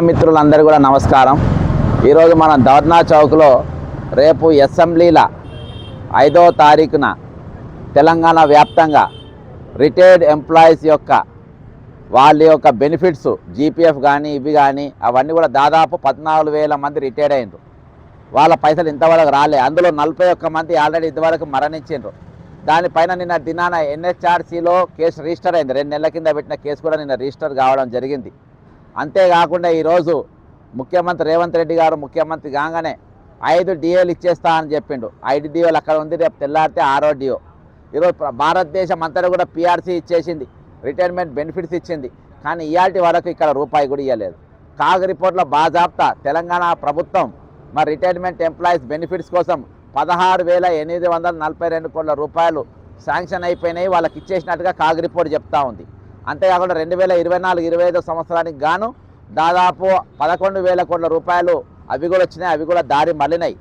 మిత్రులందరూ కూడా నమస్కారం. ఈరోజు మన ధర్నా చౌక్లో రేపు అసెంబ్లీల 5వ తారీఖున తెలంగాణ వ్యాప్తంగా రిటైర్డ్ ఎంప్లాయీస్ యొక్క వాళ్ళ యొక్క బెనిఫిట్స్ జీపీఎఫ్ కానీ ఇవి కానీ అవన్నీ కూడా దాదాపు 14,000 మంది రిటైర్డ్ అయ్యారు. వాళ్ళ పైసలు ఇంతవరకు రాలే. అందులో 41 మంది ఆల్రెడీ ఇంతవరకు మరణించారు. దానిపైన నిన్న దినాన ఎన్హెచ్ఆర్సీలో కేసు రిజిస్టర్ అయింది. 2 నెలల కింద పెట్టిన కేసు కూడా నిన్న రిజిస్టర్ కావడం జరిగింది. అంతేకాకుండా ఈరోజు ముఖ్యమంత్రి రేవంత్ రెడ్డి గారు ముఖ్యమంత్రి కాగానే 5 డిఏలు ఇచ్చేస్తా అని చెప్పిండు. 5 డిఓలు అక్కడ ఉంది, రేపు తెల్లారితే 6వ డిఓ. ఈరోజు భారతదేశం అంతా కూడా పీఆర్సీ ఇచ్చేసింది, రిటైర్మెంట్ బెనిఫిట్స్ ఇచ్చింది. కానీ ఇవాటి వరకు ఇక్కడ రూపాయి కూడా ఇవ్వలేదు. కాగ్ రిపోర్ట్లో బాజాప్తా తెలంగాణ ప్రభుత్వం మరి రిటైర్మెంట్ ఎంప్లాయీస్ బెనిఫిట్స్ కోసం 16,842 కోట్ల రూపాయలు శాంక్షన్ అయిపోయినాయి, వాళ్ళకి ఇచ్చేసినట్టుగా కాగ్ రిపోర్ట్ చెప్తా ఉంది. అంతేకాకుండా 2024-25 సంవత్సరానికి గాను దాదాపు 11,000 కోట్ల రూపాయలు అవి కూడా వచ్చినాయి, అవి కూడా దారి మళ్ళినాయి.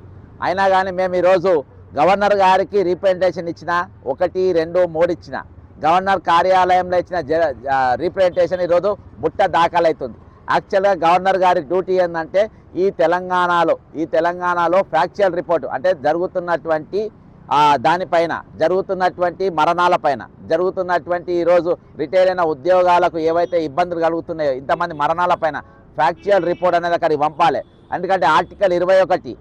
అయినా కానీ మేము ఈరోజు గవర్నర్ గారికి రీప్రజెంటేషన్ ఇచ్చిన 1, 2, 3 ఇచ్చిన గవర్నర్ కార్యాలయంలో ఇచ్చిన రీప్రజెంటేషన్ ఈరోజు బుట్ట దాఖలవుతుంది. యాక్చువల్గా గవర్నర్ గారి డ్యూటీ ఏంటంటే ఈ తెలంగాణలో ఫ్యాక్చువల్ రిపోర్టు అంటే జరుగుతున్నటువంటి దానిపైన జరుగుతున్నటువంటి మరణాలపైన జరుగుతున్నటువంటి ఈరోజు రిటైర్ అయిన ఉద్యోగాలకు ఏవైతే ఇబ్బందులు కలుగుతున్నాయో ఇంతమంది మరణాలపైన ఫ్యాక్చువల్ రిపోర్ట్ అనేది అక్కడికి పంపాలి. ఎందుకంటే ఆర్టికల్ 21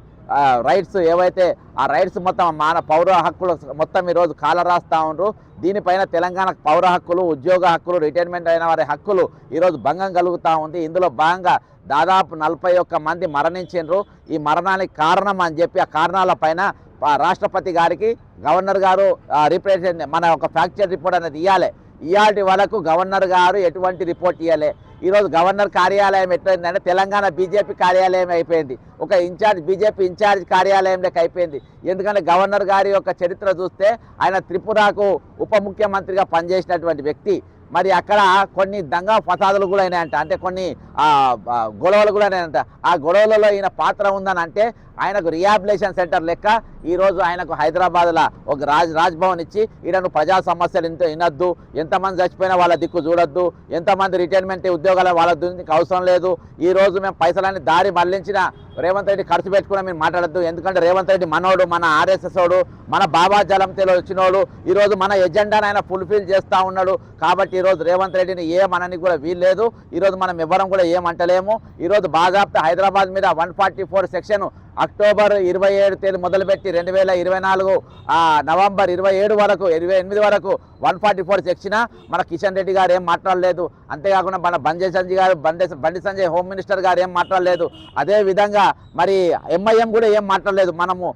రైట్స్ ఏవైతే ఆ రైట్స్ మొత్తం పౌర హక్కులు మొత్తం ఈరోజు కాలరాస్తూ ఉండరు. దీనిపైన తెలంగాణ పౌర హక్కులు, ఉద్యోగ హక్కులు, రిటైర్మెంట్ అయిన వారి హక్కులు ఈరోజు భంగం కలుగుతూ ఉంది. ఇందులో భాగంగా దాదాపు 41 మంది మరణించారు. ఈ మరణానికి కారణం అని చెప్పి ఆ కారణాల పైన రాష్ట్రపతి గారికి గవర్నర్ గారు రిప్రజెంట్ మన ఒక ఫ్యాక్చువల్ రిపోర్ట్ అనేది ఇవ్వాలి. ఇవాటి వరకు గవర్నర్ గారు ఎటువంటి రిపోర్ట్ ఇవ్వలే. ఈరోజు గవర్నర్ కార్యాలయం ఎట్లయిందంటే తెలంగాణ బీజేపీ కార్యాలయం అయిపోయింది, ఒక బీజేపీ ఇన్ఛార్జ్ కార్యాలయంలోకి అయిపోయింది. ఎందుకంటే గవర్నర్ గారి యొక్క చరిత్ర చూస్తే ఆయన త్రిపురకు ఉప ముఖ్యమంత్రిగా పనిచేసినటువంటి వ్యక్తి. మరి అక్కడ కొన్ని దంగా ఫసాదులు కూడా అయినాయంట, అంటే కొన్ని గొడవలు కూడా అయినాయంట. ఆ గొడవలలో ఈయన పాత్ర ఉందని అంటే ఆయనకు రిహాబిలేషన్ సెంటర్ లెక్క ఈరోజు ఆయనకు హైదరాబాద్లో ఒక రాజ్భవన్ ఇచ్చి ఈయనను ప్రజా సమస్యలు వినొద్దు, ఎంతమంది చచ్చిపోయినా వాళ్ళ దిక్కు చూడొద్దు, ఎంతమంది రిటైర్మెంట్ ఉద్యోగాలు వాళ్ళ దీనికి అవసరం లేదు, ఈరోజు మేము పైసలన్నీ దారి మళ్లించిన రేవంత్ రెడ్డి ఖర్చు పెట్టుకుని మీరు మాట్లాడద్దు. ఎందుకంటే రేవంత్ రెడ్డి మనోడు, మన ఆర్ఎస్ఎస్ ఓడు, మన బాబా జలంతేలో వచ్చినోడు, ఈరోజు మన ఎజెండాను ఆయన ఫుల్ఫిల్ చేస్తూ ఉన్నాడు. కాబట్టి ఈరోజు రేవంత్ రెడ్డిని ఏమనని కూడా వీల్లేదు. ఈరోజు మనం ఎవరం కూడా ఏమంటలేము. ఈరోజు బాజాప్తా హైదరాబాద్ మీద 144 సెక్షన్ అక్టోబర్ 27 తేదీ మొదలుపెట్టి 2024 నవంబర్ 27 వరకు 28 వరకు 144 సెక్షన్ మన కిషన్ రెడ్డి గారు ఏం మాట్లాడలేదు. అంతేకాకుండా మన బండి సంజయ్ హోమ్ మినిస్టర్ గారు ఏం మాట్లాడలేదు. అదేవిధంగా మరి ఎంఐఎం కూడా ఏం మాట్లాడలేదు. మనము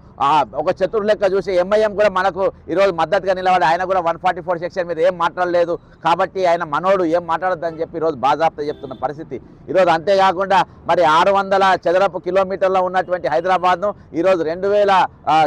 ఒక చతుర్ లెక్క చూసి ఎంఐఎం కూడా మనకు ఈరోజు మద్దతుగా నిలబడి ఆయన కూడా 144 సెక్షన్ మీద ఏం మాట్లాడలేదు. కాబట్టి ఆయన మనోడు ఏం మాట్లాడద్దని చెప్పి ఈరోజు బాజాప్తా చెప్తున్న పరిస్థితి ఈరోజు. అంతేకాకుండా మరి 600 చదరపు కిలోమీటర్లో ఉన్నటువంటి హైదరాబాద్ను ఈరోజు 2,000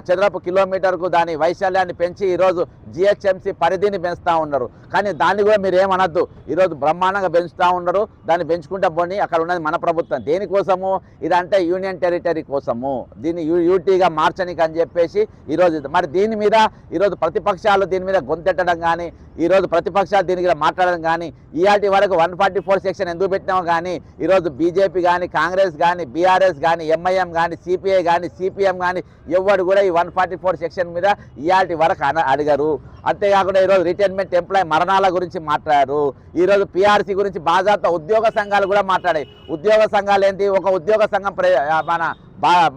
చదరపు కిలోమీటర్కు దాని వైశాల్యాన్ని పెంచి ఈరోజు జిహెచ్ఎంసీ పరిధిని పెంచుతూ ఉన్నారు. కానీ దాన్ని కూడా మీరు ఏమనద్దు, ఈరోజు బ్రహ్మాండంగా పెంచుతూ ఉన్నారు. దాన్ని పెంచుకుంటా పోని, అక్కడ ఉన్నది మన ప్రభుత్వం. దేనికోసము ఇదంటే యూనియన్ టెరిటరీ కోసము, దీన్ని యూటీగా మార్చనికి అని చెప్పేసి ఈరోజు మరి దీని మీద ఈరోజు ప్రతిపక్షాలు దీని మీద గొంతెట్టడం కానీ, ఈరోజు ప్రతిపక్షాలు దీని మీద మాట్లాడడం కానీ, ఇవాటి వరకు 144 సెక్షన్ ఎందుకు పెట్టినామో కానీ ఈరోజు బీజేపీ కానీ, కాంగ్రెస్ కానీ, బీఆర్ఎస్ కానీ, ఎంఐఎం కానీ, సిపిఐ కానీ, సిపిఎం కానీ ఎవరు కూడా ఈ 144 సెక్షన్ మీద ఇవాటి వరకు అడిగారు. అంతేకాకుండా ఈరోజు రిటైర్మెంట్ ఎంప్లాయీ మరణాల గురించి మాట్లాడారు. ఈరోజు పీఆర్సీ గురించి బాజాప్తా ఉద్యోగ సంఘాలు కూడా మాట్లాడాయి. ఉద్యోగ సంఘాలు ఏంటి, ఒక ఉద్యోగ సంఘం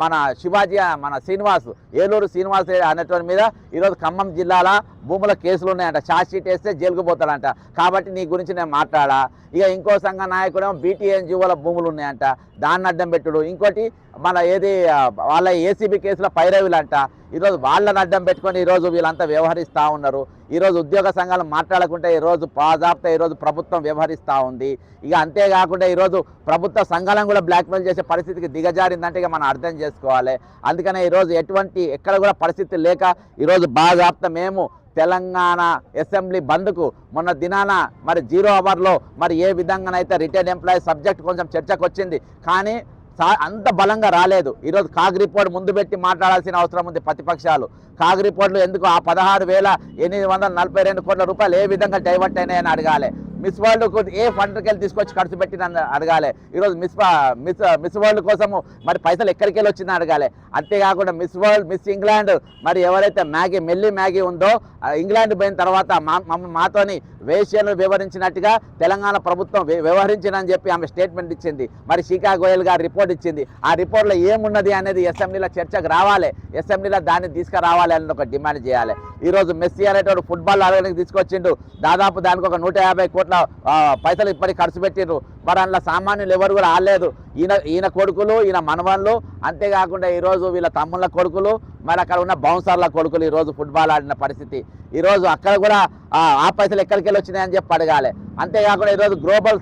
మన శివాజీ మన శ్రీనివాస్ ఏలూరు శ్రీనివాస్ అనేటువంటి మీద ఈరోజు ఖమ్మం జిల్లాల భూముల కేసులు ఉన్నాయంట. ఛార్జ్ షీట్ వేస్తే జైలుకు పోతాడంట. కాబట్టి నీ గురించి నేను మాట్లాడా. ఇక ఇంకో సంఘ నాయకుడేమో బీటీఎన్జీఓల భూములు ఉన్నాయంట, దాన్ని అడ్డం పెట్టుడు. ఇంకోటి మన వాళ్ళ ఏసీబీ కేసుల పైరవీలంట. ఈరోజు వాళ్ళని అడ్డం పెట్టుకొని ఈరోజు వీళ్ళంతా వ్యవహరిస్తూ ఉన్నారు. ఈరోజు ఉద్యోగ సంఘాలు మాట్లాడకుంటే ఈరోజు బాజాప్తా ఈరోజు ప్రభుత్వం వ్యవహరిస్తూ ఉంది. ఇక అంతేకాకుండా ఈరోజు ప్రభుత్వ సంఘాలను కూడా బ్లాక్మెయిల్ చేసే పరిస్థితికి దిగజారిందంటే ఇక మనం అర్థం చేసుకోవాలి. అందుకనే ఈరోజు ఎక్కడ కూడా పరిస్థితి లేక ఈరోజు బాజాప్తా మేము తెలంగాణ అసెంబ్లీ బంద్కు మొన్న దినాన మరి 0 అవర్లో మరి ఏ విధంగానైతే రిటైర్డ్ ఎంప్లాయీ సబ్జెక్ట్ కొంచెం చర్చకు వచ్చింది, కానీ అంత బలంగా రాలేదు. ఈరోజు కాగ్ రిపోర్ట్ ముందు పెట్టి మాట్లాడాల్సిన అవసరం ఉంది ప్రతిపక్షాలు. కాగ్ రిపోర్ట్లు ఎందుకు ఆ 16,842 కోట్ల రూపాయలు ఏ విధంగా డైవర్ట్ అయినాయని అడగాలి. మిస్ వరల్డ్కు ఏ ఫండ్కి వెళ్ళి తీసుకొచ్చి ఖర్చు పెట్టిన అడగాలి. ఈరోజు మిస్ వరల్డ్ కోసము మరి పైసలు ఎక్కడికి వెళ్ళి వచ్చిందని అడగాలి. అంతేకాకుండా మిస్ వరల్డ్, మిస్ ఇంగ్లాండ్ మరి ఎవరైతే మ్యాగీ ఉందో ఇంగ్లాండ్ పోయిన తర్వాత మాతోని వేశ్యలు వివరించినట్టుగా తెలంగాణ ప్రభుత్వం వ్యవహరించిందని చెప్పి ఆమె స్టేట్మెంట్ ఇచ్చింది. మరి శిఖా గోయల్ గారు రిపోర్ట్ ఇచ్చింది. ఆ రిపోర్ట్లో ఏమున్నది అనేది అసెంబ్లీలో చర్చకు రావాలి. అసెంబ్లీలో దాన్ని తీసుకురావాలి అని ఒక డిమాండ్ చేయాలి. ఈరోజు మెస్సీ అనేటువంటి ఫుట్బాల్ ఆడడానికి తీసుకొచ్చిండు. దాదాపు దానికి ఒక 150 కోట్ల పైసలు ఇప్పటికి ఖర్చు పెట్టిండ్రు. మరి అందులో సామాన్యులు ఎవరు కూడా ఆడలేదు. ఈయన కొడుకులు, ఈయన మనవన్లు, అంతేకాకుండా ఈరోజు వీళ్ళ తమ్ముళ్ళ కొడుకులు, మరి అక్కడ ఉన్న బౌన్సర్ల కొడుకులు ఈరోజు ఫుట్బాల్ ఆడిన పరిస్థితి. ఈరోజు అక్కడ కూడా ఆ పైసలు ఎక్కడికి వెళ్ళి వచ్చినాయని చెప్పి అడగాలి. అంతేకాకుండా ఈరోజు గ్లోబల్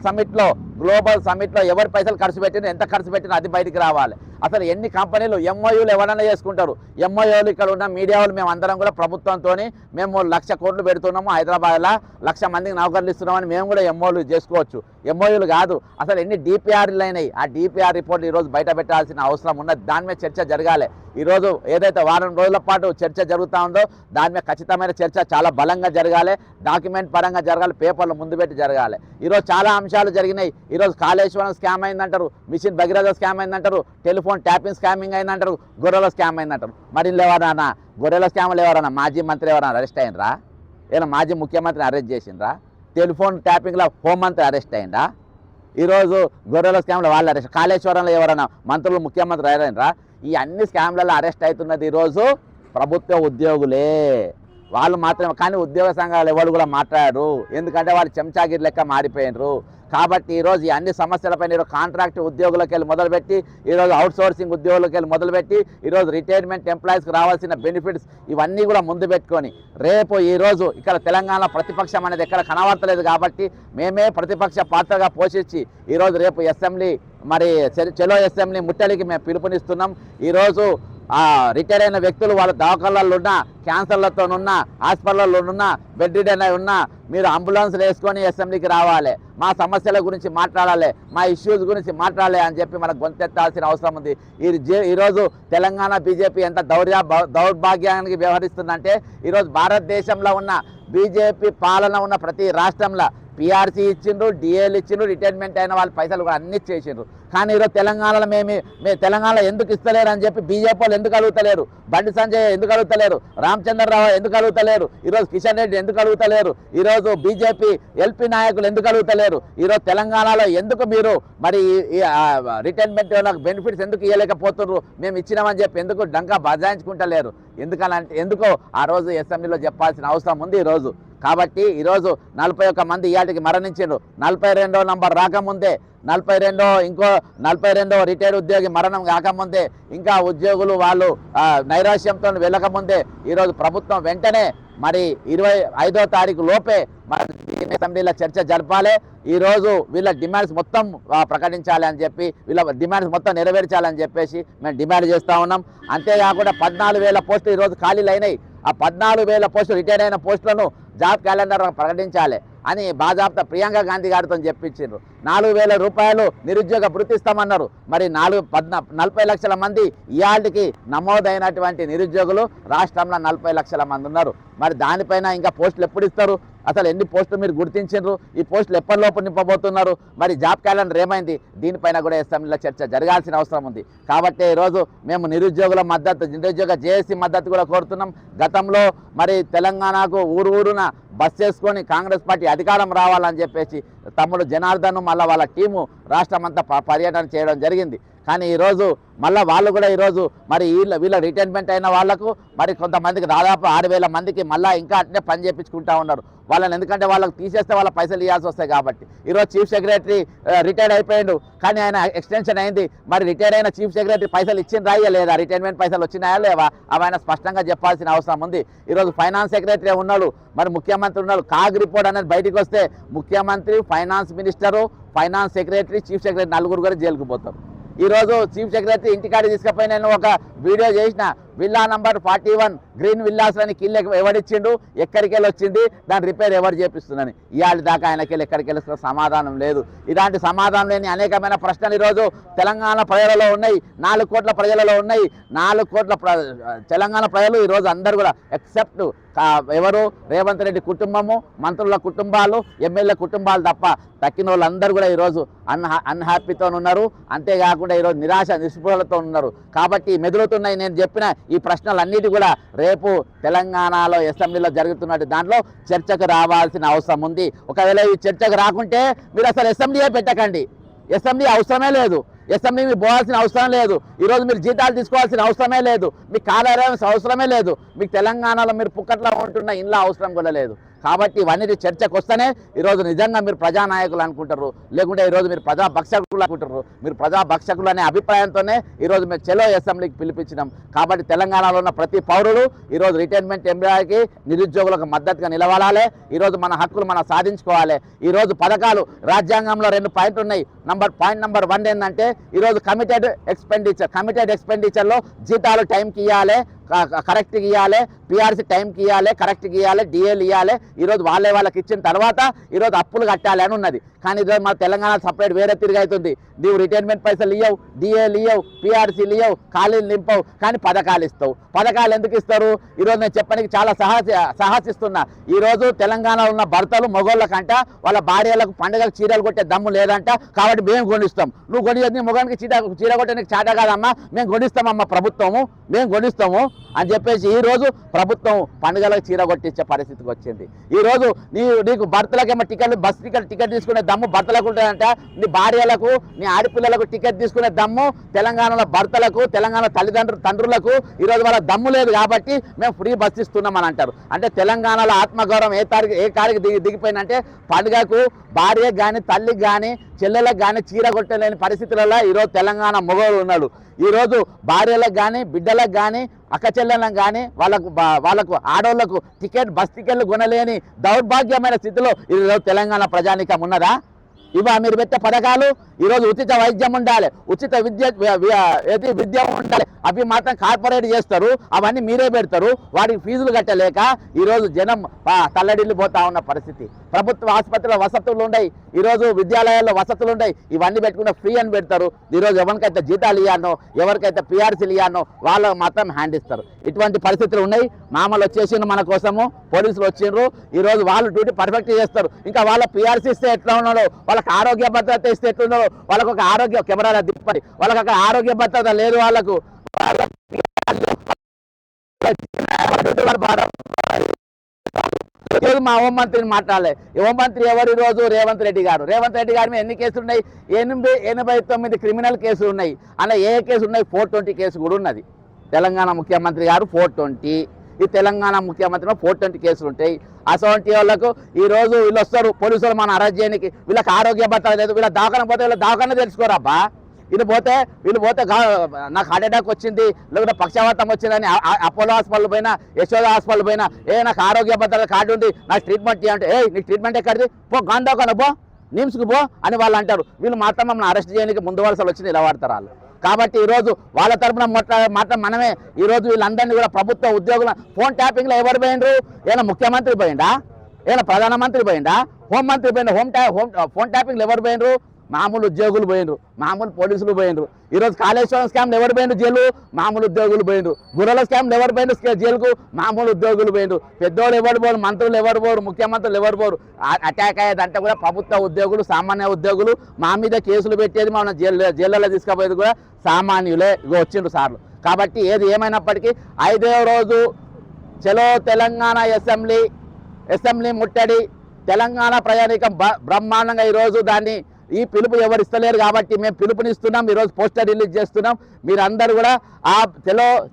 సమ్మిట్లో ఎవరి పైసలు ఖర్చు పెట్టినా, ఎంత ఖర్చు పెట్టినా అది బయటికి రావాలి. అసలు ఎన్ని కంపెనీలు ఎంఓయూలు ఎవరైనా చేసుకుంటారు. ఎంఓయూలు ఇక్కడ ఉన్న మీడియా వాళ్ళు మేము అందరం కూడా ప్రభుత్వంతో మేము 1,00,000 కోట్లు పెడుతున్నాము, హైదరాబాద్లో 1,00,000 మందికి నౌకర్లు ఇస్తున్నామని మేము కూడా ఎంఓయూలు చేసుకోవచ్చు. ఎంఓయూలు కాదు, అసలు ఎన్ని డిపిఆర్లు అయినాయి. ఆ డిపిఆర్ రిపోర్ట్ ఈరోజు బయట పెట్టాల్సిన అవసరం ఉన్నది. దాని మీద చర్చ జరగాలి. ఈరోజు ఏదైతే వారం రోజుల పాటు చర్చ జరుగుతూ ఉందో దాని మీద ఖచ్చితమైన చర్చ చాలా బలంగా జరగాలి. డాక్యుమెంట్ పరంగా జరగాలి, పేపర్లు ముందు పెట్టి జరగాలి. ఈరోజు చాలా అంశాలు జరిగినాయి. ఈరోజు కాళేశ్వరం స్కామ్ అయిందంటారు, మిషన్ భగీరథ స్కామ్ అయిందంటారు, టెలిఫోన్ ట్యాపింగ్ స్కామింగ్ అయిందంటారు, గొర్రెల స్కామ్ అయిందంటారు. మరి ఎవరన్నా గొర్రెల స్కామ్లు ఎవరన్నా మాజీ మంత్రి ఎవరన్నా అరెస్ట్ అయినరా? ఏదైనా మాజీ ముఖ్యమంత్రిని అరెస్ట్ చేసిండ్రా? టెలిఫోన్ ట్యాపింగ్లో హోంమంత్రి అరెస్ట్ అయిందా? ఈరోజు గొర్రెల స్కామ్లో వాళ్ళు అరెస్ట్, కాళేశ్వరంలో ఎవరైనా మంత్రులు ముఖ్యమంత్రి అయినరా? ఈ అన్ని స్కామ్లలో అరెస్ట్ అవుతున్నది ఈరోజు ప్రభుత్వ ఉద్యోగులే. వాళ్ళు మాత్రమే, కానీ ఉద్యోగ సంఘాలు ఎవరు కూడా మాట్లాడరు. ఎందుకంటే వాళ్ళు చెంచాగిరి లెక్క మారిపోయినరు. కాబట్టి ఈరోజు ఈ అన్ని సమస్యలపైన ఈరోజు కాంట్రాక్ట్ ఉద్యోగులకు వెళ్ళి మొదలుపెట్టి, ఈరోజు అవుట్సోర్సింగ్ ఉద్యోగులకు వెళ్ళి మొదలుపెట్టి, ఈరోజు రిటైర్మెంట్ ఎంప్లాయీస్కి రావాల్సిన బెనిఫిట్స్ ఇవన్నీ కూడా ముందు పెట్టుకొని రేపు ఈరోజు ఇక్కడ తెలంగాణ ప్రతిపక్షం అనేది ఎక్కడ కనబడతలేదు. కాబట్టి మేమే ప్రతిపక్ష పాత్రగా పోషించి ఈరోజు రేపు అసెంబ్లీ మరి చెలో అసెంబ్లీ ముట్టడికి మేము పిలుపునిస్తున్నాం. ఈరోజు రిటైర్ అయిన వ్యక్తులు వాళ్ళ దవాఖానాల్లో ఉన్న, క్యాన్సర్లతోనున్న, హాస్పిటల్లో బెడ్ రిడన్ అయి ఉన్నా మీరు అంబులెన్స్లు వేసుకొని అసెంబ్లీకి రావాలి. మా సమస్యల గురించి మాట్లాడాలి, మా ఇష్యూస్ గురించి మాట్లాడాలి అని చెప్పి మనకు గొంతెత్తాల్సిన అవసరం ఉంది. ఈరోజు తెలంగాణ బీజేపీ ఎంత దౌర్భాగ్యానికి వ్యవహరిస్తుందంటే, ఈరోజు భారతదేశంలో ఉన్న బీజేపీ పాలన ఉన్న ప్రతి రాష్ట్రంలో పిఆర్సీ ఇచ్చిండ్రు, డిఏలు ఇచ్చిండ్రు, రిటైర్మెంట్ అయిన వాళ్ళ పైసలు కూడా అన్ని చేసిండ్రు. కానీ ఈరోజు తెలంగాణలో మేము తెలంగాణలో ఎందుకు ఇస్తలేరు అని చెప్పి బీజేపీ వాళ్ళు ఎందుకు అడుగుతలేరు? బండి సంజయ్ ఎందుకు అడుగుతలేరు? రామచంద్రరావు ఎందుకు అడుగుతలేరు? ఈరోజు కిషన్ రెడ్డి ఎందుకు అడుగుతలేరు? ఈరోజు బీజేపీ ఎల్పీ నాయకులు ఎందుకు అడుగుతలేరు? ఈరోజు తెలంగాణలో ఎందుకు మీరు మరి రిటైర్మెంట్ బెనిఫిట్స్ ఎందుకు ఇవ్వలేకపోతున్నారు? మేము ఇచ్చినామని చెప్పి ఎందుకు డంకా బజాయించుకుంటలేరు? ఎందుకనంటే ఎందుకో ఆ రోజు అసెంబ్లీలో చెప్పాల్సిన అవసరం ఉంది ఈరోజు. కాబట్టి ఈరోజు 41 మంది ఇయాటికి మరణించారు. 42వ నంబర్ రాకముందే, 42వ రిటైర్డ్ ఉద్యోగి మరణం కాకముందే, ఇంకా ఉద్యోగులు వాళ్ళు నైరాశ్యంతో వెళ్ళకముందే ఈరోజు ప్రభుత్వం వెంటనే మరి 25వ తారీఖు లోపే మరి అసెంబ్లీలో చర్చ జరపాలి. ఈరోజు వీళ్ళ డిమాండ్స్ మొత్తం ప్రకటించాలి అని చెప్పి, వీళ్ళ డిమాండ్స్ మొత్తం నెరవేర్చాలని చెప్పేసి మేము డిమాండ్ చేస్తూ ఉన్నాం. అంతేకాకుండా 14,000 పోస్టులు ఈరోజు ఖాళీలు అయినాయి. ఆ 14,000 పోస్టులు రిటైర్ అయిన పోస్టులను జాబ్ క్యాలెండర్ ప్రకటించాలి అని బాజాబ్తా ప్రియాంక గాంధీ గారితో చెప్పించారు. 4,000 రూపాయలు నిరుద్యోగ భృతి ఇస్తామన్నారు. మరి 40 లక్షల మంది ఇయాల్టికి నమోదైనటువంటి నిరుద్యోగులు రాష్ట్రంలో 40 లక్షల మంది ఉన్నారు. మరి దానిపైన ఇంకా పోస్టులు ఎప్పుడు ఇస్తారు? అసలు ఎన్ని పోస్టులు మీరు గుర్తించారు? ఈ పోస్టులు ఎప్పటిలోపు నింపబోతున్నారు? మరి జాబ్ క్యాలెండర్ ఏమైంది? దీనిపైన కూడా అసెంబ్లీలో చర్చ జరగాల్సిన అవసరం ఉంది. కాబట్టి ఈరోజు మేము నిరుద్యోగుల మద్దతు, నిరుద్యోగ జేఏసీ మద్దతు కూడా కోరుతున్నాం. గతంలో మరి తెలంగాణకు ఊరున బస్ చేసుకొని కాంగ్రెస్ పార్టీ అధికారం రావాలని చెప్పేసి తమ్ముడు జనార్దన్ మళ్ళీ వాళ్ళ టీము రాష్ట్రం అంతా పర్యటన చేయడం జరిగింది. కానీ ఈరోజు మళ్ళీ వాళ్ళు కూడా ఈరోజు మరి వీళ్ళ రిటైర్మెంట్ అయిన వాళ్లకు మరి కొంతమందికి దాదాపు 6,000 మందికి మళ్ళీ ఇంకా అట్నే పని చేయించుకుంటా ఉన్నారు వాళ్ళని. ఎందుకంటే వాళ్ళకి తీసేస్తే వాళ్ళ పైసలు ఇవ్వాల్సి వస్తాయి. కాబట్టి ఈరోజు చీఫ్ సెక్రటరీ రిటైర్డ్ అయిపోయాడు, కానీ ఆయన ఎక్స్టెన్షన్ అయింది. మరి రిటైర్ అయిన చీఫ్ సెక్రటరీ పైసలు ఇచ్చిండ్రా లేదా? రిటైర్మెంట్ పైసలు వచ్చినాయా లేవా? అవి ఆయన స్పష్టంగా చెప్పాల్సిన అవసరం ఉంది. ఈరోజు ఫైనాన్స్ సెక్రటరీ ఉన్నాడు, మరి ముఖ్యమంత్రి ఉన్నాడు. కాగ్ రిపోర్ట్ అనేది బయటకు వస్తే ముఖ్యమంత్రి, finance minister, finance secretary, chief secretary 4 కూడా జైలుకు పోతారు. ఈరోజు చీఫ్ సెక్రటరీ ఇంటికాడికి తీసుకుపోయి నేను ఒక వీడియో చేసిన, విల్లా నంబర్ 41 గ్రీన్ విల్లాస్ అని కిల్ ఎవడిచ్చిండు, ఎక్కడికెళ్ళి వచ్చింది, దాని రిపేర్ ఎవరు చేపిస్తుందని ఇవాళ దాకా ఆయనకెళ్ళి ఎక్కడికెళ్ళి సమాధానం లేదు. ఇలాంటి సమాధానం లేని అనేకమైన ప్రశ్నలు ఈరోజు తెలంగాణ ప్రజలలో ఉన్నాయి, 4 కోట్ల ప్రజలలో ఉన్నాయి. 4 కోట్ల తెలంగాణ ప్రజలు ఈరోజు అందరూ కూడా ఎక్సెప్ట్ ఎవరు రేవంత్ రెడ్డి కుటుంబము, మంత్రుల కుటుంబాలు, ఎమ్మెల్యే కుటుంబాలు తప్ప తక్కిన వాళ్ళందరూ కూడా ఈరోజు అన్హ్యాపీతో ఉన్నారు. అంతేకాకుండా ఈరోజు నిరాశ నిస్పృహలతో ఉన్నారు. కాబట్టి మెదులుతున్నాయి నేను చెప్పిన ఈ ప్రశ్నలన్నిటి కూడా రేపు తెలంగాణలో అసెంబ్లీలో జరుగుతున్నట్టు దాంట్లో చర్చకు రావాల్సిన అవసరం ఉంది. ఒకవేళ ఈ చర్చకు రాకుంటే మీరు అసలు అసెంబ్లీయే పెట్టకండి. అసెంబ్లీ అవసరమే లేదు, అసెంబ్లీ మీకు పోవాల్సిన అవసరం లేదు. ఈరోజు మీరు జీతాలు తీసుకోవాల్సిన అవసరమే లేదు, మీకు కార్యాలయం అవసరమే లేదు, మీకు తెలంగాణలో మీరు పుక్కట్లో ఉంటున్న ఇంట్లో అవసరం కూడా లేదు. కాబట్టి ఇవన్నీ చర్చకు వస్తేనే ఈరోజు నిజంగా మీరు ప్రజానాయకులు అనుకుంటారు, లేకుంటే ఈరోజు మీరు ప్రజాభక్షకులు అనుకుంటారు. మీరు ప్రజాభక్షకులు అనే అభిప్రాయంతోనే ఈరోజు మేము చెలో అసెంబ్లీకి పిలిపించినాం. కాబట్టి తెలంగాణలో ఉన్న ప్రతి పౌరుడు ఈరోజు రిటైర్మెంట్ ఎంప్లాయీకి, నిరుద్యోగులకు మద్దతుగా నిలబడాలి. ఈరోజు మన హక్కులు మనం సాధించుకోవాలి. ఈరోజు పథకాలు రాజ్యాంగంలో 2 పాయింట్లు ఉన్నాయి. పాయింట్ నెంబర్ 1 ఏంటంటే ఈరోజు కమిటెడ్ ఎక్స్పెండిచర్లో జీతాలు టైంకి ఇవ్వాలి, కరెక్ట్గా ఇవ్వాలి, పిఆర్సీ టైంకి ఇవ్వాలి, కరెక్ట్గా ఇవ్వాలి, డిఏలు ఇవ్వాలి. ఈరోజు వాళ్ళకి ఇచ్చిన తర్వాత ఈరోజు అప్పులు కట్టాలి అని ఉన్నది. కానీ ఈరోజు మన తెలంగాణ సపరేట్ వేరే తిరిగి అవుతుంది. నీవు రిటైర్మెంట్ పైసలు ఇవ్వవు, డిఏలు ఇవ్వవు, పిఆర్సీలు ఇవ్వవు, ఖాళీలు నింపవు, కానీ పథకాలు ఇస్తావు. పథకాలు ఎందుకు ఇస్తారు? ఈరోజు నేను చెప్పడానికి చాలా సాహసిస్తున్నా. ఈరోజు తెలంగాణలో ఉన్న భర్తలు మొగోళ్ళ కంట వాళ్ళ భార్యలకు పండుగలకు చీరలు కొట్టే దమ్ము లేదంట. కాబట్టి మేము కొనిస్తాం. నువ్వు కొని మొగానికి చీర కొట్టడానికి చాట కాదమ్మా, మేము కొనిస్తామమ్మా, మేము కొనిస్తాము అని చెప్పేసి ఈరోజు ప్రభుత్వం పండుగలకు చీర కొట్టించే పరిస్థితికి వచ్చింది. ఈరోజు నీకు భర్తలకేమో బస్ టికెట్ తీసుకునే దమ్ము భర్తలకు ఉంటుందంట. నీ భార్యలకు, నీ ఆడపిల్లలకు టికెట్ తీసుకునే దమ్ము తెలంగాణలో భర్తలకు, తెలంగాణ తండ్రులకు ఈరోజు వాళ్ళ దమ్ము లేదు. కాబట్టి మేము ఫ్రీ బస్ ఇస్తున్నాం అని అంటారు. అంటే తెలంగాణలో ఆత్మగౌరవం ఏ కాడికి దిగిపోయిందంటే పండుగకు భార్యకు కానీ, తల్లికి కానీ, చెల్లెలకు కానీ చీర కొట్టలేని పరిస్థితులలో ఈరోజు తెలంగాణ మొగోడు ఉన్నాడు. ఈరోజు భార్యలకు కానీ, బిడ్డలకు కానీ, అక్క చెల్లెలకు కానీ వాళ్ళకు ఆడవాళ్లకు బస్ టికెట్లు కొనలేని దౌర్భాగ్యమైన స్థితిలో ఈరోజు తెలంగాణ ప్రజానీకం ఉన్నదా? ఇవా మీరు పెట్టే పథకాలు? ఈరోజు ఉచిత వైద్యం ఉండాలి, ఉచిత విద్య ఉండాలి, అవి మాత్రం కార్పొరేట్ చేస్తారు, అవన్నీ మీరే పెడతారు. వాటికి ఫీజులు కట్టలేక ఈరోజు జనం తల్లడిల్లి పోతా ఉన్న పరిస్థితి. ప్రభుత్వ ఆసుపత్రిలో వసతులు ఉన్నాయి, ఈరోజు విద్యాలయాల్లో వసతులు ఉన్నాయి, ఇవన్నీ పెట్టుకున్న ఫ్రీ అని పెడతారు. ఈరోజు ఎవరికైతే జీతాలు ఇవ్వనో, ఎవరికైతే పిఆర్సీలు ఇవ్వనో వాళ్ళకు మాత్రం హ్యాండ్ ఇస్తారు. ఇటువంటి పరిస్థితులు ఉన్నాయి. మామూలు వచ్చేసిండ్రు మన కోసము, పోలీసులు వచ్చిండ్రు. ఈరోజు వాళ్ళు డ్యూటీ పర్ఫెక్ట్ చేస్తారు. ఇంకా వాళ్ళ పిఆర్సీ ఇస్తే ఎట్లా ఉన్నాడో, వాళ్ళకి ఆరోగ్య భద్రత ఇస్తే ఎట్లున్నారో, వాళ్ళకు ఒక ఆరోగ్య కెమెరాల దిప్పటి, వాళ్ళకి అక్కడ ఆరోగ్య భద్రత లేదు. వాళ్ళకు మా హోంమంత్రిని మాట్లాడలే. హోంమంత్రి ఎవరు? ఈరోజు రేవంత్ రెడ్డి గారు. రేవంత్ రెడ్డి గారి మీద ఎన్ని కేసులు ఉన్నాయి? 89 క్రిమినల్ కేసులు ఉన్నాయి. అలా ఏ కేసు ఉన్నాయి? 420 కేసు కూడా ఉన్నది. తెలంగాణ ముఖ్యమంత్రి గారు 420, ఈ తెలంగాణ ముఖ్యమంత్రిలో 420 కేసులు ఉంటాయి. అసోంటి వాళ్ళకు ఈరోజు వీళ్ళు వస్తారు పోలీసులు మన అరెస్ట్ చేయడానికి. వీళ్ళకి ఆరోగ్య భద్రత లేదు. వీళ్ళ దావకాన పోతే వీళ్ళ దావకానే తెలుసుకోరాబ్బా. వీళ్ళు పోతే నాకు హార్ట్ అటాక్ వచ్చింది, లేకపోతే పక్షవాతం వచ్చిందని అపోలో హాస్పిటల్ పోయినా, యశోద హాస్పిటల్ పోయినా, నాకు ఆరోగ్య భద్రత కార్డు ఉంది, నాకు ట్రీట్మెంట్ చేయంటే, నీకు ట్రీట్మెంట్ ఎక్కడిది? గాంధోకాన పో, నిమ్స్కి పో అని వాళ్ళు అంటారు. వీళ్ళు మాత్రం మమ్మల్ని అరెస్ట్ చేయడానికి ముందు వరుసలు వచ్చి నిలబడతారు వాళ్ళు. కాబట్టి ఈరోజు వాళ్ళ తరఫున మాత్రం మనమే ఈరోజు వీళ్ళందరినీ కూడా ప్రభుత్వ ఉద్యోగుల ఫోన్ ట్యాపింగ్లో ఎవరు పోయిండ్రు? ఏమైనా ముఖ్యమంత్రి పోయిండా? ఏమైనా ప్రధానమంత్రి పోయిండా? హోంమంత్రి పోయిండు? ఫోన్ ట్యాపింగ్లు ఎవరు పోయినరు? మామూలు ఉద్యోగులు పోయినరు, మామూలు పోలీసులు పోయినరు. ఈరోజు కాళేశ్వరం స్కామ్లు ఎవరు పోయినరు జైలు? మామూలు ఉద్యోగులు పోయినరు. గుర్రల స్కామ్లు ఎవరు పోయినరు జైలుకు? మామూలు ఉద్యోగులు పోయినరు. పెద్దోళ్ళు ఎవరు పోరు, మంత్రులు ఎవరు పోరు, ముఖ్యమంత్రులు ఎవరు పోరు. అటాక్ అయ్యేదంటే కూడా ప్రభుత్వ ఉద్యోగులు, సామాన్య ఉద్యోగులు. మా మీద కేసులు పెట్టేది, మన జైళ్ళలో తీసుకుపోయేది కూడా సామాన్యులే. వచ్చిండ్రు సార్లు. కాబట్టి ఏది ఏమైనప్పటికీ 5వ రోజు చలో తెలంగాణ అసెంబ్లీ ముట్టడి, తెలంగాణ ప్రయాణికం బ్రహ్మాండంగా ఈరోజు దాన్ని ఈ పిలుపు ఎవరు ఇస్తలేరు కాబట్టి మేము పిలుపునిస్తున్నాం. ఈరోజు పోస్టర్ రిలీజ్ చేస్తున్నాం. మీరందరూ కూడా ఆ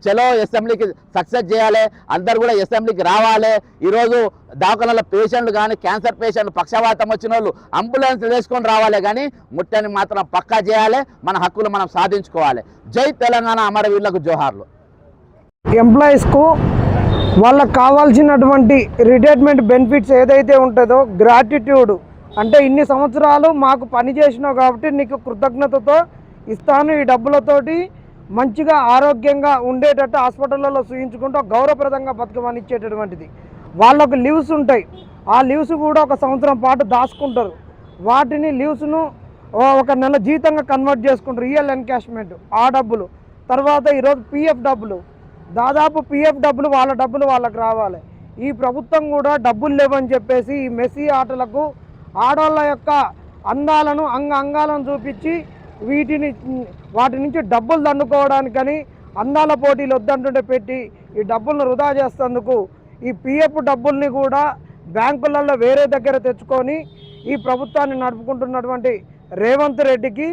చలో అసెంబ్లీకి సక్సెస్ చేయాలి. అందరూ కూడా అసెంబ్లీకి రావాలి. ఈరోజు దవాఖానాల పేషెంట్లు కానీ, క్యాన్సర్ పేషెంట్లు, పక్షవాతం వచ్చిన వాళ్ళు అంబులెన్స్ వేసుకొని రావాలి. కానీ ముట్టని మాత్రం పక్కా చేయాలి. మన హక్కులు మనం సాధించుకోవాలి. జై తెలంగాణ, అమరవీరులకు జోహార్లు. ఎంప్లాయీస్కు వాళ్ళకు కావాల్సినటువంటి రిటైర్మెంట్ బెనిఫిట్స్ ఏదైతే ఉంటుందో, గ్రాటిట్యూడ్ అంటే ఇన్ని సంవత్సరాలు మాకు పని చేసినావు కాబట్టి నీకు కృతజ్ఞతతో ఇస్తాను, ఈ డబ్బులతోటి మంచిగా ఆరోగ్యంగా ఉండేటట్టు హాస్పిటల్లో చూయించుకుంటూ గౌరవప్రదంగా బతకమని ఇచ్చేటటువంటిది. వాళ్ళకు లీవ్స్ ఉంటాయి, ఆ లీవ్స్ కూడా 1 సంవత్సరం పాటు దాచుకుంటారు. వాటిని లీవ్స్ను 1 నెల జీతంగా కన్వర్ట్ చేసుకుంటారు, రియల్ ఎన్కాష్మెంట్ ఆ డబ్బులు. తర్వాత ఈరోజు పిఎఫ్ డబ్బులు, దాదాపు పిఎఫ్ డబ్బులు వాళ్ళ డబ్బులు వాళ్ళకి రావాలి. ఈ ప్రభుత్వం కూడా డబ్బులు లేవని చెప్పేసి ఈ మెస్సీ ఆటలకు ఆడవాళ్ళ యొక్క అందాలను అంగాలను చూపించి వాటి నుంచి డబ్బులు దండుకోవడానికని అందాల పోటీలు వద్దంటుంటే పెట్టి ఈ డబ్బులను వృధా చేసేందుకు ఈ పిఎఫ్ డబ్బుల్ని కూడా బ్యాంకులలో వేరే దగ్గర తెచ్చుకొని ఈ ప్రభుత్వాన్ని నడుపుకుంటున్నటువంటి రేవంత్ రెడ్డికి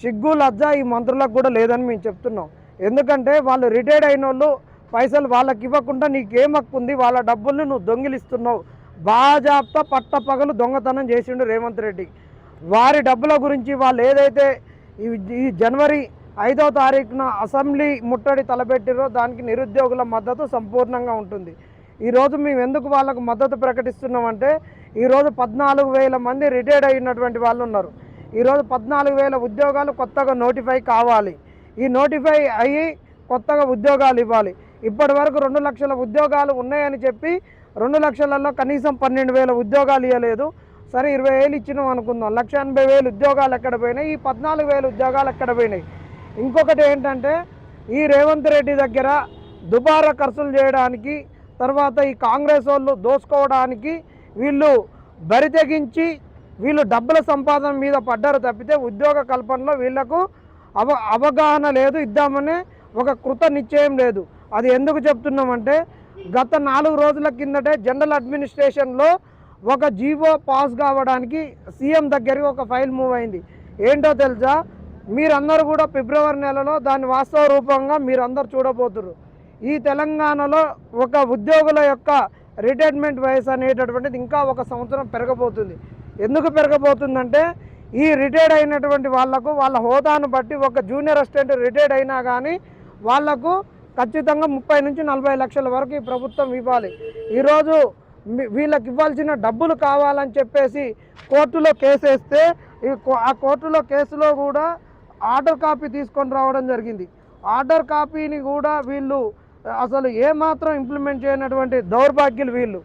సిగ్గు లజ్జ ఈ మంత్రులకు కూడా లేదని మేము చెప్తున్నాం. ఎందుకంటే వాళ్ళు రిటైర్డ్ అయిన వాళ్ళు పైసలు వాళ్ళకి ఇవ్వకుండా నీకేం హక్కు ఉంది, వాళ్ళ డబ్బుల్ని నువ్వు దొంగిలిస్తున్నావు. బాజాప్తా పట్టపగలు దొంగతనం చేసిండు రేవంత్ రెడ్డి. వారి డబ్బుల గురించి వాళ్ళు ఏదైతే ఈ జనవరి 5వ తారీఖున అసెంబ్లీ ముట్టడి తలపెట్టిరో దానికి నిరుద్యోగుల మద్దతు సంపూర్ణంగా ఉంటుంది. ఈరోజు మేము ఎందుకు వాళ్ళకు మద్దతు ప్రకటిస్తున్నామంటే ఈరోజు 14,000 మంది రిటైర్డ్ అయినటువంటి వాళ్ళు ఉన్నారు. ఈరోజు 14,000 ఉద్యోగాలు కొత్తగా నోటిఫై కావాలి. ఈ నోటిఫై అయ్యి కొత్తగా ఉద్యోగాలు ఇవ్వాలి. ఇప్పటి వరకు 2 లక్షల ఉద్యోగాలు ఉన్నాయని చెప్పి 2 లక్షలలో కనీసం 12,000 ఉద్యోగాలు ఇవ్వలేదు. సరే 20,000 ఇచ్చినాం అనుకుందాం, 1,80,000 ఉద్యోగాలు ఎక్కడ పోయినాయి, ఈ 14,000 ఉద్యోగాలు ఎక్కడ పోయినాయి? ఇంకొకటి ఏంటంటే ఈ రేవంత్ రెడ్డి దగ్గర దుబారా ఖర్చులు చేయడానికి, తర్వాత ఈ కాంగ్రెస్ వాళ్ళు దోసుకోవడానికి వీళ్ళు బరితెగించి వీళ్ళు డబ్బుల సంపాదన మీద పడ్డారు తప్పితే ఉద్యోగ కల్పనలో వీళ్లకు అవగాహన లేదు, ఇద్దామనే ఒక కృత నిశ్చయం లేదు. అది ఎందుకు చెప్తున్నామంటే గత 4 రోజుల కిందటే జనరల్ అడ్మినిస్ట్రేషన్లో ఒక జీవో పాస్ కావడానికి సీఎం దగ్గరికి ఒక ఫైల్ మూవ్ అయింది. ఏంటో తెలుసా? మీరందరూ కూడా ఫిబ్రవరి నెలలో దాని వాస్తవ రూపంగా మీరందరూ చూడబోతున్నారు. ఈ తెలంగాణలో ఒక ఉద్యోగుల యొక్క రిటైర్మెంట్ వయసు అనేటటువంటిది ఇంకా 1 సంవత్సరం పెరగబోతుంది. ఎందుకు పెరగబోతుందంటే ఈ రిటైర్డ్ అయినటువంటి వాళ్లకు వాళ్ళ హోదాను బట్టి ఒక జూనియర్ అసిస్టెంట్ రిటైర్డ్ అయినా కానీ వాళ్లకు ఖచ్చితంగా 30 నుంచి 40 లక్షల వరకు ఈ ప్రభుత్వం ఇవ్వాలి. ఈరోజు వీళ్ళకి ఇవ్వాల్సిన డబ్బులు కావాలని చెప్పేసి కోర్టులో కేసు వేస్తే ఆ కోర్టులో కేసులో కూడా ఆర్డర్ కాపీ తీసుకొని రావడం జరిగింది. ఆర్డర్ కాపీని కూడా వీళ్ళు అసలు ఏమాత్రం ఇంప్లిమెంట్ చేయనటువంటి దౌర్భాగ్యులు వీళ్ళు.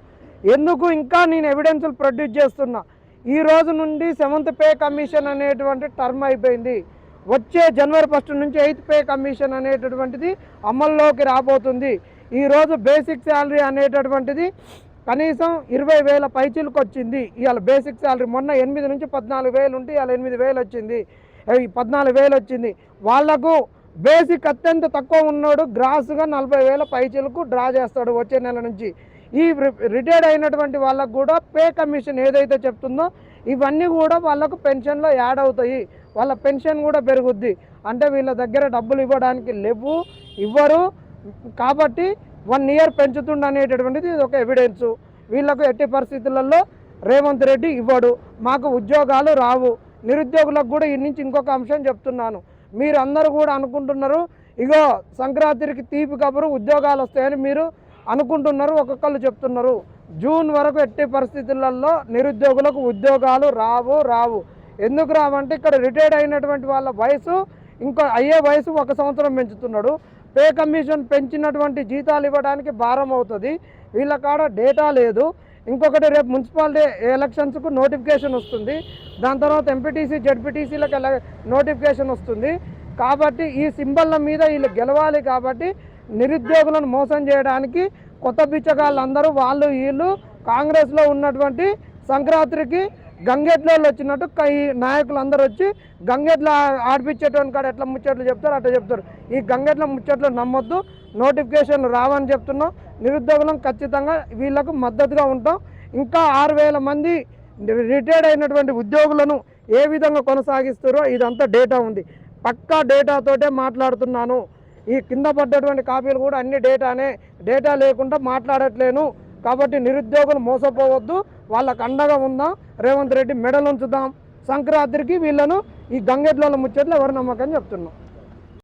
ఎందుకు ఇంకా నేను ఎవిడెన్స్లు ప్రొడ్యూస్ చేస్తున్నా. ఈ రోజు నుండి 7th పే కమిషన్ అనేటువంటి టర్మ్ అయిపోయింది. వచ్చే జనవరి 1 నుంచి 8th పే కమిషన్ అనేటటువంటిది అమల్లోకి రాబోతుంది. ఈరోజు బేసిక్ శాలరీ అనేటటువంటిది కనీసం 20,000 పైచీలకు వచ్చింది. ఇవాళ బేసిక్ శాలరీ మొన్న 8 నుంచి 14,000 ఉంటే ఇవాళ 8,000 వచ్చింది, 14,000 వచ్చింది. వాళ్లకు బేసిక్ అత్యంత తక్కువ ఉన్నాడు గ్రాస్గా 40,000 పైచీలకు డ్రా చేస్తాడు వచ్చే నెల నుంచి. ఈ రిటైర్డ్ అయినటువంటి వాళ్ళకు కూడా పే కమిషన్ ఏదైతే చెప్తుందో ఇవన్నీ కూడా వాళ్ళకు పెన్షన్లో యాడ్ అవుతాయి. వాళ్ళ పెన్షన్ కూడా పెరుగుద్ది. అంటే వీళ్ళ దగ్గర డబ్బులు ఇవ్వడానికి ఇవ్వరు కాబట్టి 1 ఇయర్ పెంచుతుండ అనేటటువంటిది ఇది ఒక ఎవిడెన్సు. వీళ్ళకు ఎట్టి పరిస్థితులలో రేవంత్ రెడ్డి ఇవ్వడు, మాకు ఉద్యోగాలు రావు. నిరుద్యోగులకు కూడా ఈ నుంచి ఇంకొక అంశం చెప్తున్నాను. మీరందరూ కూడా అనుకుంటున్నారు ఇగో సంక్రాంతికి తీపి కబురు ఉద్యోగాలు వస్తాయని మీరు అనుకుంటున్నారు, ఒక్కొక్కళ్ళు చెప్తున్నారు. జూన్ వరకు ఎట్టి పరిస్థితులలో నిరుద్యోగులకు ఉద్యోగాలు రావు. ఎందుకు రావంటే ఇక్కడ రిటైర్డ్ అయినటువంటి వాళ్ళ వయసు ఇంకా అయ్యే వయసు 1 సంవత్సరం పెంచుతున్నాడు. పే కమిషన్ పెంచినటువంటి జీతాలు ఇవ్వడానికి భారం అవుతుంది. వీళ్ళ కాడ డేటా లేదు. ఇంకొకటి రేపు మున్సిపాలిటీ ఎలక్షన్స్కు నోటిఫికేషన్ వస్తుంది, దాని తర్వాత ఎంపీటీసీ జెడ్పీటీసీలకు నోటిఫికేషన్ వస్తుంది. కాబట్టి ఈ సింబళ్ళ మీద వీళ్ళు గెలవాలి. కాబట్టి నిరుద్యోగులను మోసం చేయడానికి కొత్త బిచ్చగాళ్ళందరూ వాళ్ళు వీళ్ళు కాంగ్రెస్లో ఉన్నటువంటి సంక్రాంతికి గంగెట్లో వచ్చినట్టు ఈ నాయకులు అందరూ వచ్చి గంగెట్లో ఆడిపించేటువంటి కాడ ఎట్లా ముచ్చట్లు చెప్తారు అట్లా చెప్తారు. ఈ గంగెట్ల ముచ్చట్లు నమ్మొద్దు, నోటిఫికేషన్ రావని చెప్తున్నాం. నిరుద్యోగులను ఖచ్చితంగా వీళ్లకు మద్దతుగా ఉంటాం. ఇంకా 6,000 మంది రిటైర్డ్ అయినటువంటి ఉద్యోగులను ఏ విధంగా కొనసాగిస్తారో ఇదంతా డేటా ఉంది. పక్కా డేటాతోటే మాట్లాడుతున్నాను. ఈ కింద పడ్డటువంటి కాపీలు కూడా అన్ని డేటానే, డేటా లేకుండా మాట్లాడట్లేను. కాబట్టి నిరుద్యోగులు మోసపోవద్దు, వాళ్ళకు అండగా ఉందాం. రేవంత్ రెడ్డి మెడలు ఉంచుదాం. సంక్రాంతికి వీళ్ళను ఈ గంగెడ్ల ముచ్చట్లు ఎవరు నమ్మకని చెప్తున్నాం.